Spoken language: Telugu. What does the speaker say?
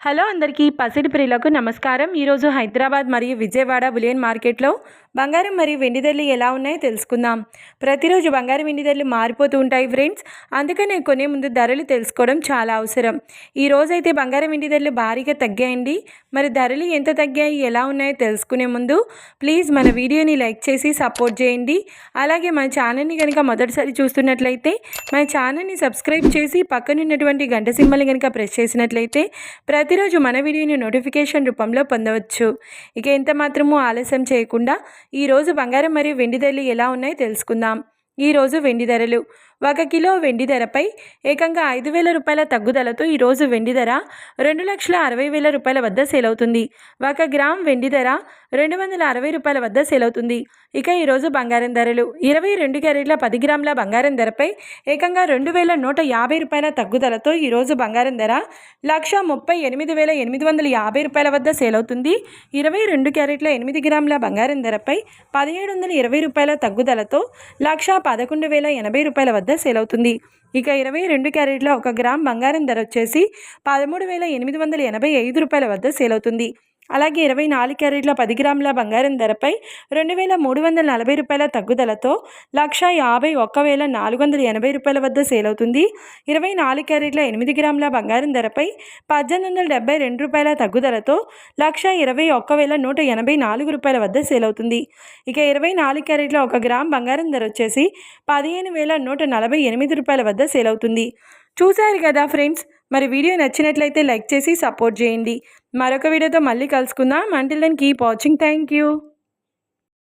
హలో అందరికీ పసిడి ప్రియులకు నమస్కారం. ఈరోజు హైదరాబాద్ మరియు విజయవాడ బులియన్ మార్కెట్లో బంగారం మరియు వెండి ధరలు ఎలా ఉన్నాయో తెలుసుకుందాం. ప్రతిరోజు బంగారం వెండి ధరలు మారిపోతూ ఉంటాయి ఫ్రెండ్స్. అందుకనే కొనే ముందు ధరలు తెలుసుకోవడం చాలా అవసరం. ఈ రోజైతే బంగారం వెండి ధరలు భారీగా తగ్గాయండి. మరి ధరలు ఎంత తగ్గాయి, ఎలా ఉన్నాయో తెలుసుకునే ముందు ప్లీజ్ మన వీడియోని లైక్ చేసి సపోర్ట్ చేయండి. అలాగే మన ఛానల్ని కనుక మొదటిసారి చూస్తున్నట్లయితే మన ఛానల్ని సబ్స్క్రైబ్ చేసి పక్కనున్నటువంటి గంట సింబల్ని కనుక ప్రెస్ చేసినట్లయితే ప్రతిరోజు మన వీడియోని నోటిఫికేషన్ రూపంలో పొందవచ్చు. ఇక ఎంత మాత్రమూ ఆలస్యం చేయకుండా ఈరోజు బంగారం మరియు వెండి ధరలు ఎలా ఉన్నాయో తెలుసుకుందాం. ఈరోజు వెండి ధరలు 1 కిలో వెండి ధరపై ఏకంగా 5,000 రూపాయల తగ్గుదలతో ఈరోజు వెండి ధర 2,60,000 రూపాయల వద్ద సేల్ అవుతుంది. 1 గ్రామ్ వెండి ధర 260 రూపాయల వద్ద సేల్ అవుతుంది. ఇక ఈరోజు బంగారం ధరలు 22 క్యారెట్ల 10 గ్రాముల బంగారం ధరపై ఏకంగా 2,150 రూపాయల తగ్గుదలతో ఈరోజు బంగారం ధర 1,38,850 రూపాయల వద్ద సేల్ అవుతుంది. 22 క్యారెట్ల 8 గ్రాముల బంగారం ధరపై 1,720 రూపాయల తగ్గుదలతో 1,11,080 రూపాయల వద్ద సేల్ అవుతుంది. ఇక 22 క్యారెట్ల 1 గ్రామ్ బంగారం ధర వచ్చేసి 13,885 రూపాయల వద్ద సేల్ అవుతుంది. అలాగే 24 క్యారెట్ల 10 గ్రాముల బంగారం ధరపై 2,340 రూపాయల తగ్గుదలతో 1,51,480 రూపాయల వద్ద సేల్ అవుతుంది. 24 క్యారెట్ల 8 గ్రాముల బంగారం ధరపై 1,872 రూపాయల తగ్గుదలతో 1,21,184 రూపాయల వద్ద సేల్ అవుతుంది. ఇక 24 క్యారెట్ల 1 గ్రామ్ బంగారం ధర వచ్చేసి 15,148 రూపాయల వద్ద సేల్ అవుతుంది. చూశారు కదా ఫ్రెండ్స్, మరి వీడియో నచ్చినట్లయితే లైక్ చేసి సపోర్ట్ చేయండి. మరొక వీడియోతో మళ్ళీ కలుసుకుందాం. Until then keep watching. Thank you.